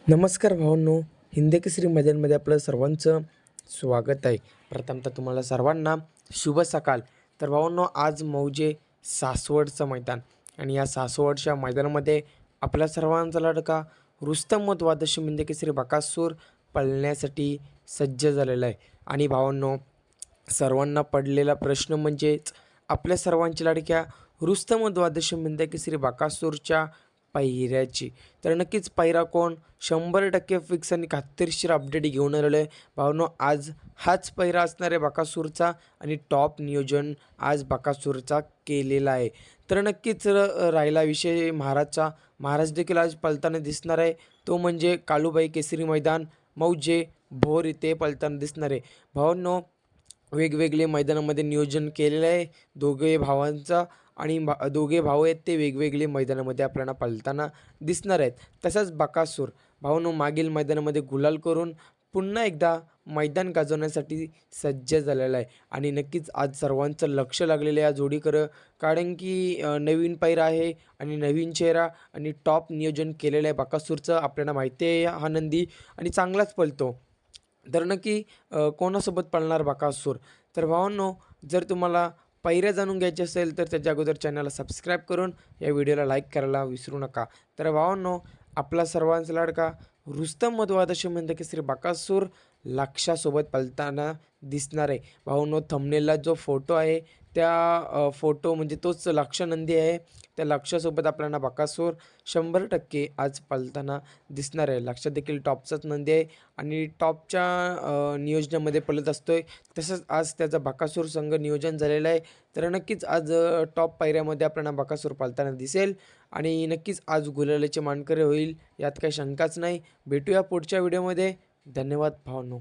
नमस्कार भावांनो, हिंद केसरी मैदानमध्ये आपलं सर्वांचं स्वागत आहे. प्रथमतः तुम्हाला सर्वांना शुभ सकाळ. तर भावांनो, आज मौजे सासवडचं मैदान आणि या सासवडच्या मैदानामध्ये आपल्या सर्वांचा लाडका रुस्तम व द्वादशी हिंद केसरी बकासूर पळण्यासाठी सज्ज झालेला आहे. आणि भावांनो, सर्वांना पडलेला प्रश्न म्हणजेच आपल्या सर्वांच्या लाडक्या रुस्तम व द्वादशी हिंद केसरी बकासूरच्या पायऱ्याची. तर नक्कीच पायरा कोण 100% फिक्स आणि खात्रीशीर अपडेट घेऊन आलेलो आहे. भावनो, आज हाच पायरा असणार आहे बकासूरचा आणि टॉप नियोजन आज बकासूरचा केलेला आहे. तर नक्कीच राहिला विषय महाराजचा. महाराज देखील आज पळताना दिसणार आहे, तो म्हणजे कालूबाई केसरी मैदान मौजे भोर इथे पळताना दिसणार आहे. भावांनो, वेगवेगळे मैदानामध्ये नियोजन केलेलं आहे दोघे भावांचा आणि दोघे भाऊ आहेत ते वेगवेगळे मैदानामध्ये आपल्याला पळताना दिसणार आहेत. तसंच बकासूर भावांनो, मागील मैदानामध्ये गुलाल करून पुन्हा एकदा मैदान गाजवण्यासाठी सज्ज झालेला आहे आणि नक्कीच आज सर्वांचं लक्ष लागलेलं आहे या जोडीकडं. कारण की नवीन पायरा आहे आणि नवीन चेहरा आणि टॉप नियोजन केलेलं आहे बकासूरचं. आपल्याला माहिती आहे हा नंदी आणि चांगलाच पळतो. तर नक्की कोणासोबत पळणार बकासूर. तर भावांनो, जर तुम्हाला पायऱ्या जाणून घ्यायचे असेल तर त्याच्या अगोदर चॅनलला सबस्क्राईब करून या व्हिडिओला लाईक करायला विसरू नका. तर भावांनो, आपला सर्वांचा लाडका रुस्तम व द्वादशी हिंद केसरी बकासूर लक्षासोबत पळताना दिसणार आहे. भावांनो, थंबनेलला जो फोटो आहे त्या फोटो म्हणजे तोच लक्ष नंदी आहे. त्या लक्षासोबत आपल्याला बकासूर 100% आज पळताना दिसणार आहे. लक्ष देखील टॉपचाच नंदी आहे आणि टॉपच्या नियोजनामध्ये पळत असतोय. तसंच आज त्याचा बकासूर संघ नियोजन झालेलं आहे. तर नक्कीच आज टॉप पायऱ्यामध्ये आपल्याला बकासूर पळताना दिसेल आणि नक्कीच आज गुलालाचे मानकरी होईल, यात काही शंकाच नाही. भेटूया पुढच्या व्हिडिओमध्ये. धन्यवाद भावांनो.